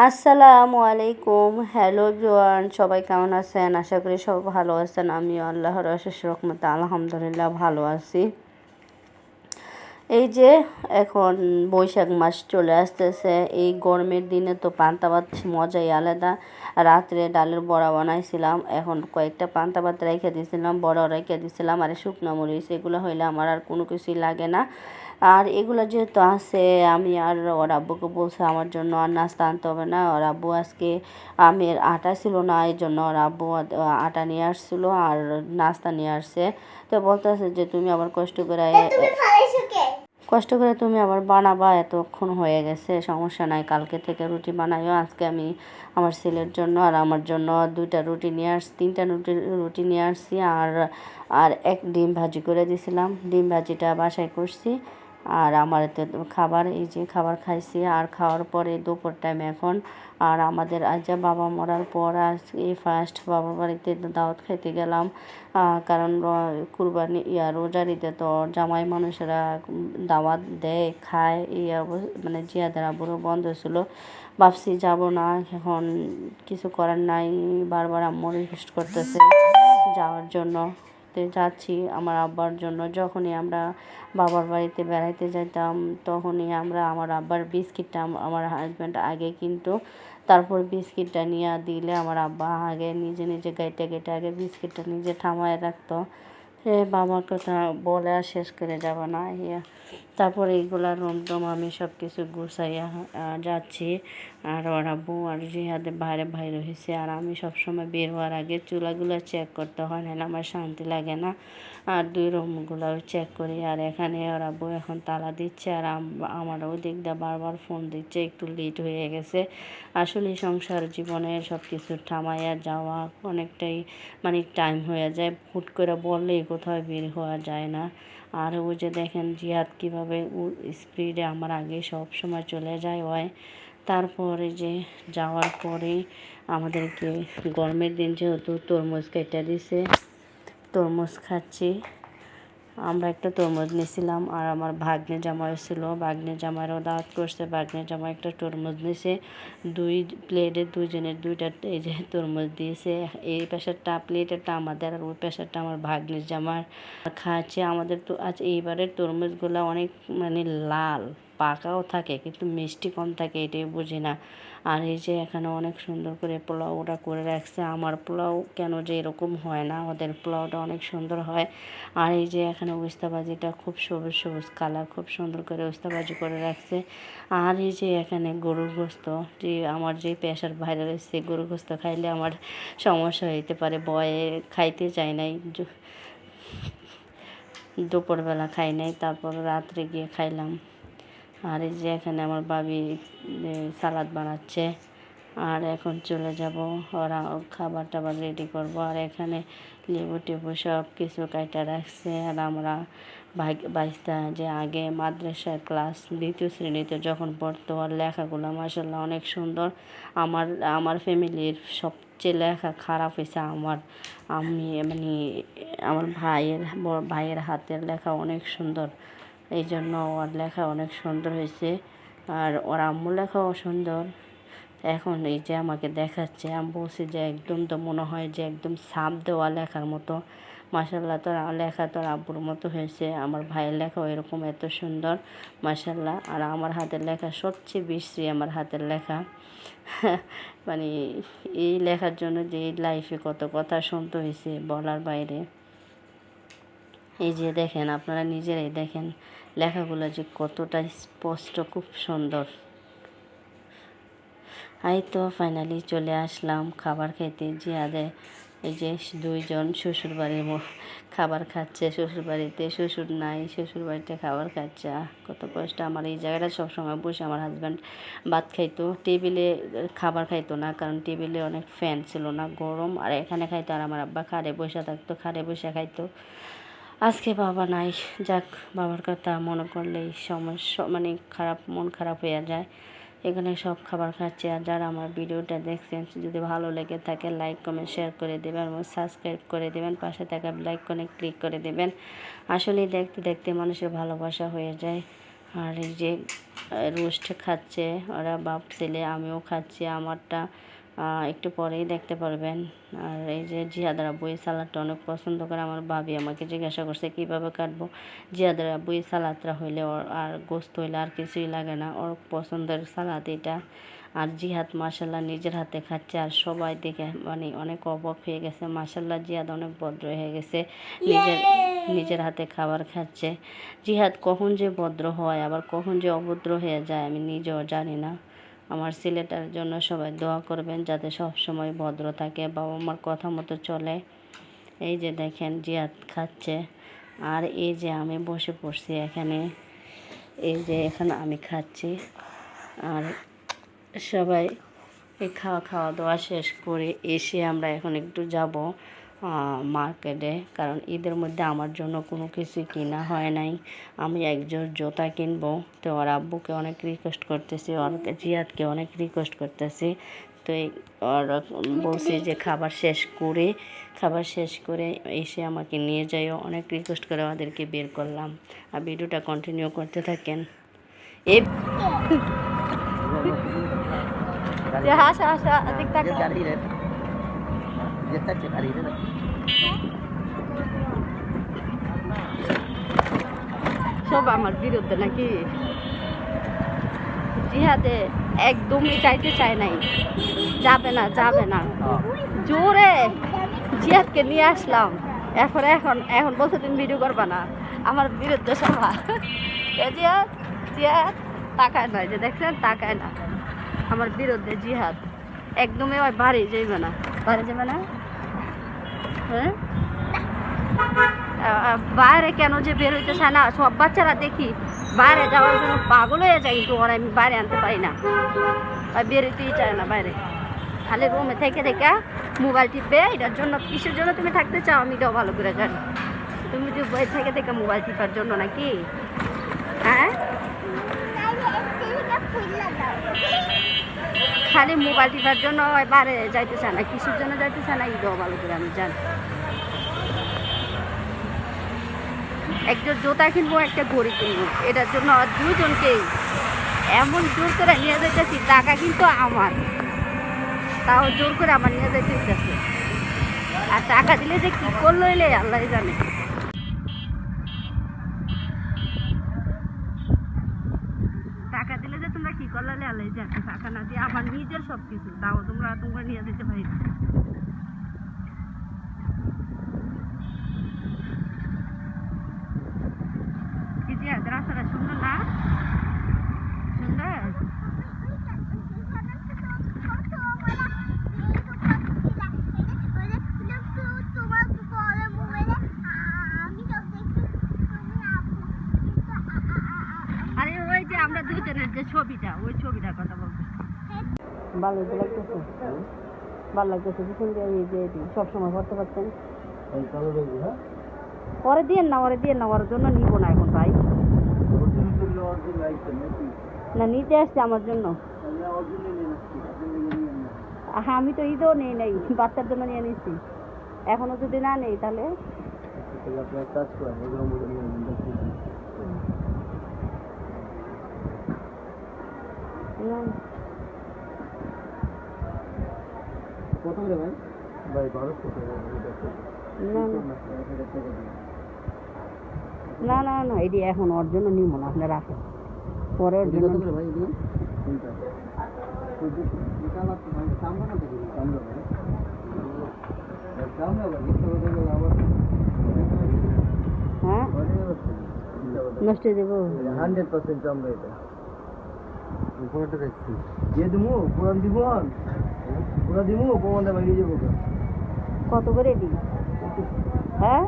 আসসালামু আলাইকুম। হ্যালো জোয়ান, সবাই কেমন আছেন? আশা করি সব ভালো আছেন। আমিও আল্লাহর অশেষ রহমতে আলহামদুলিল্লাহ ভালো আছি। এই যে এখন বৈশাখ মাস চলে আসতেছে। এই গরমের দিনে তো পান্তা ভাত মজাই আলাদা। রাত্রে ডালের বড়া বানাইছিলাম, এখন কয়েকটা পান্তা ভাত রেখে দিয়েছিলাম, বড়া রেখে দিয়েছিলাম, আর শুকনো মরিচ এগুলো হইলে আমার আর কোনো কিছুই লাগে না। আর এগুলো যেহেতু আছে, আমি আর ওর আব্বুকে বলছে আমার জন্য আর নাস্তা আনতে হবে না। ওর আব্বু আজকে আমের আটা ছিল না, এই জন্য ওর আব্বু আটা নিয়ে আসছিলো আর নাস্তা নিয়ে আসছে। তো বলতেছে যে তুমি আবার কষ্ট করে তুমি আবার বানাবা, এতক্ষণ হয়ে গেছে, সমস্যা নাই, কালকে থেকে রুটি বানাইও। আজকে আমি আমার ছেলের জন্য আর আমার জন্য তিনটা রুটি নিয়ে আসছি, আর আর এক ডিম ভাজি করে দিয়েছিলাম। ডিম ভাজিটা বাসায় করছি। আর আমার এতে খাবার, এই যে খাবার খাইছি, আর খাওয়ার পরে দুপুর টাইম এখন। আর আমাদের আজ বাবা মরার পর আজ এই ফার্স্ট বাবার বাড়িতে দাওয়াত খাইতে গেলাম। কারণ কুরবানি রোজার ঈদে তো জামাই মানুষেরা দাওয়াত দেয়, খায়, মানে জিয়াদের আব্বুরও বন্ধ ছিল। ভাবছি যাব না, এখন কিছু করার নাই, বারবার আম্মু রিকোয়েস্ট করতেছে যাওয়ার জন্য। তো যাচ্ছি আমার আব্বার জন্য। যখনই আমরা বাবার বাড়িতে বেড়াইতে যেতাম, তখনই আমার আব্বার বিস্কিটটা আমার হাজব্যান্ড আগে কিন্তু, তারপর বিস্কিটটা নিয়ে দিলে আমার আব্বা আগে নিজে নিজে গাইতে গাইতে আগে বিস্কিটটা নিজে থামায় রাখতো। সে বাবার কথা বলে আর শেষ করে যাব না। তারপরে এইগুলা রুমটুম আমি সব কিছু গুছাইয়া যাচ্ছি। আর ওর আব্বু আর জিহাদের বাইরে হয়েছে, আর আমি সবসময় বের হওয়ার আগে চুলাগুলো চেক করতে হয়, নাহলে আমার শান্তি লাগে না। আর দুই রুমগুলো চেক করি। আর এখানে ওর আব্বু এখন তালা দিচ্ছে, আর আমার ওই দিক দিয়ে বারবার ফোন দিচ্ছে, একটু লেট হয়ে গেছে। আসলে সংসার জীবনে সব কিছু থামাইয়া যাওয়া অনেকটাই মানে টাইম হয়ে যায়, হুট করে বললেই কোথাও বের হওয়া যায় না। আর ওই যে দেখেন জিহাদ কীভাবে স্পিডে আমার আগে সব সময় চলে যায় হয়। তারপরে যে যাওয়ার পরে আমাদেরকে গরমের দিন যেহেতু তরমুজ কেটে দিছে, তরমুজ খাচ্ছি। আমরা একটা তরমুজ নিয়েছিলাম, আর আমার ভাগ্নে জামাই ছিল, ভাগ্নে জামাইরও দাওয়াত করছে, ভাগ্নে জামাই একটা তরমুজ নিয়েছে। দুই প্লেটে দুইজনের দুইটা এই যে তরমুজ দিয়েছে। এই প্রেশারটা প্লেটেরটা আমাদের, আর ওই প্রেশারটা আমার ভাগ্নের জামার। খাচ্ছে আমাদের তো আজ এইবারের তরমুজগুলো অনেক মানে লাল, পাকাও থাকে কিন্তু মিষ্টি কম থাকে, এটাই বুঝি না। আর এই যে এখানে অনেক সুন্দর করে পোলাও ওটা করে রাখছে। আমার পোলাও কেন যে এরকম হয় না, ওদের পোলাওটা অনেক সুন্দর হয়। আর এই যে এখানে উস্তাবাজিটা খুব সবুজ সবুজ কালার, খুব সুন্দর করে উস্তাবাজি করে রাখছে। আর এই যে এখানে গরুর গোস্ত, যে আমার যে প্রেশার বাইরে রয়েছে, গরুর গোস্ত খাইলে আমার সমস্যা হইতে পারে, ভয়ে খাইতে চাই নাই, দুপুরবেলা খাই নাই, তারপর রাত্রে গিয়ে খাইলাম। আর এই যে এখানে আমার ভাবি সালাদ বানাচ্ছে। আর এখন চলে যাব, ওরা খাবার টাবার রেডি করব। আর এখানে লেবু টেবু সব কিছু কাটা রাখছে। আর আমরা বাইশটা যে আগে মাদ্রাসার ক্লাস 2য় শ্রেণীতে যখন পড়তো, আর লেখাগুলো মাশাআল্লাহ অনেক সুন্দর। আমার ফ্যামিলির সবচেয়ে লেখা খারাপ হয়েছে আমি মানে আমার ভাইয়ের হাতের লেখা অনেক সুন্দর, এই জন্য ওর লেখা অনেক সুন্দর হয়েছে। আর ওর আম্মুর লেখাও সুন্দর। এখন এই যে আমাকে দেখাচ্ছে, আমি বলছি যে একদম তো মনে হয় যে একদম ছাপ দেওয়া লেখার মতো। মাশাআল্লাহ, তোর লেখা তোর আব্বুর মতো হয়েছে। আমার ভাইয়ের লেখাও এরকম এত সুন্দর মাশাআল্লাহ। আর আমার হাতের লেখা সবচেয়ে বিশ্রী, আমার হাতের লেখা মানে এই লেখার জন্য যে লাইফে কত কথা শুনতে হয়েছে বলার বাইরে। এই যে দেখেন, আপনারা নিজেরাই দেখেন লেখাগুলো যে কতটা স্পষ্ট, খুব সুন্দর। এই তো ফাইনালি চলে আসলাম খাবার খেতে। জিয়াদে এই যে দুইজন শ্বশুরবাড়ির খাবার খাচ্ছে, শ্বশুরবাড়িতে শ্বশুর নাই, শ্বশুরবাড়িতে খাবার খাচ্ছে। কত কষ্ট। আমার এই জায়গাটা সবসময় বসে আমার হাজব্যান্ড ভাত খাইতো, টেবিলে খাবার খাইতো না, কারণ টেবিলে অনেক ফ্যান ছিল না, গরম। আর এখানে খাইতো, আর আমার আব্বা খাড়ে বসে থাকতো, খাড়ে বসে খাইতো। আজকে বাবা নাই, যাক, বাবার কথা মনে করলেই সমস্যা মানে মন খারাপ হয়ে যায়। এখানে সব খাবার খাচ্ছে। আর যারা আমার ভিডিওটা দেখছেন, যদি ভালো লেগে থাকে লাইক কমেন্ট শেয়ার করে দেবেন এবং সাবস্ক্রাইব করে দেবেন, পাশে থাকা বেল আইকনে ক্লিক করে দেবেন। আসলে দেখতে দেখতে মানুষের ভালোবাসা হয়ে যায়। আর এই যে রোস্ট খাচ্ছে ওরা বাপ ছেলে, আমিও খাচ্ছি আমারটা একটু পরেই দেখতে পারবেন। আর এই যে জিহাদের আব্বু এই সালাদটা অনেক পছন্দ করে। আমার ভাবি আমাকে জিজ্ঞাসা করছে কীভাবে কাটবো। জিহাদের আব্বু এই সালাদটা হইলে ওর আর গোস্ত হইলে আর কিছুই লাগে না, ওর পছন্দের সালাদ এটা। আর জিহাদ মাশাল্লাহ নিজের হাতে খাচ্ছে, আর সবাই দেখে মানে অনেক অবাক হয়ে গেছে। মাশাল্লাহ জিহাদ অনেক ভদ্র হয়ে গেছে, নিজের হাতে খাবার খাচ্ছে। জিহাদ কখন যে ভদ্র হয় আবার কখন যে অভদ্র হয়ে যায় আমি নিজেও জানি না। আমার ছেলেটার জন্য সবাই দোয়া করবেন যাতে সব সময় ভদ্র থাকে, বাবা মার কথা মতো চলে। এই যে দেখেন জিহাদ খাচ্ছে, আর এই যে আমি বসে পড়ছি এখানে, এই যে এখানে আমি খাচ্ছি। আর সবাই এই খাওয়া দাওয়া শেষ করে এসে আমরা এখন একটু যাব মার্কেটে, কারণ ঈদের মধ্যে আমার জন্য কোনো কিছুই কিনা হয় নাই। আমি একজোড় জুতা কিনবো, তো ওর আব্বুকে অনেক রিকোয়েস্ট করতেছি, ওর জিয়াদকে অনেক রিকোয়েস্ট করতেছি। তো ওর বলছি যে খাবার শেষ করে এসে আমাকে নিয়ে যাইও, অনেক রিকোয়েস্ট করে ওদেরকে বের করলাম। আর ভিডিওটা কন্টিনিউ করতে থাকেন। এই সব আমার বিরুদ্ধে নাকি? জিহাদে একদমই চাইতে চায় নাই, যাবে না জোরে জিহাদকে নিয়ে আসলাম। এখন বলছে তুমি ভিডিও করবা না, আমার বিরুদ্ধে সভা। জিহাদ তাকায় না, যে দেখছেন তাকায় না, আমার বিরুদ্ধে জিহাদ একদমই বাড়ি যাবে না। হ্যাঁ, বাইরে কেন যে বের হইতে চায় না, সব বাচ্চারা দেখি বাইরে যাওয়ার জন্য পাগল হয়ে যায়, কিন্তু ওরা আমি বাইরে আনতে পারি না, বের হইতেই চায় না বাইরে, খালি রুমে থেকে মোবাইল টিপবে। এটার জন্য কিসের জন্য তুমি থাকতে চাও আমি এটাও ভালো করে জানি। তুমি যে বই থেকে মোবাইল টিপার জন্য নাকি? হ্যাঁ, খালি মোবাইল টিপার জন্য বাইরে যাইতে চায় না, কিসের জন্য যাইতে চায় না এটাও ভালো করে আমি জানি। একটা জুতা কিনবো, একটা ঘড়ি কিনবো, এটার জন্য দুজনকেই এমন জোর করে নিয়ে যাইতেছি, টাকা কিন্তু আমার, তাও জোর করে আমার নিয়ে যাইতেছে। আর টাকা দিলে যে কি করলো এলে আল্লাহ জানে। টাকা দিলে যে তোমরা কি করলে আল্লাহ জানে, টাকা না দিয়ে আমার নিজের সব কিছু, তাও তোমরা নিয়ে যেতে পারি না। রাস্তাটা সুন্দর না? সুন্দর। আরে ওই যে আমরা দুজনের যে ছবিটা, ওই ছবিটার কথা বলবো। ভালো লাগতেছে, ভালো লাগতেছে। এই যে সবসময় করতে পারছেন, পরে দিয়ে না ওর জন্য নিব না এখন ভাই, না নিতে আসছে আমার জন্য। আমি তো ঈদও নেই নাই, বাচ্চার জন্য নিয়ে নিচ্ছি। এখনো যদি না নেই তাহলে না এটি এখন ওর জন্য নিব না, আপনার রাখেন, পরে ওর জন্য। হ্যাঁ, নষ্ট হয়ে যাবো 100% চামড়া। এটা উপরেটা দেখছি দিয়ে দেবো, পুরান দিব, পুরা দিব, কমাতে বাইরে যাবো। কত করে দিই? হ্যাঁ।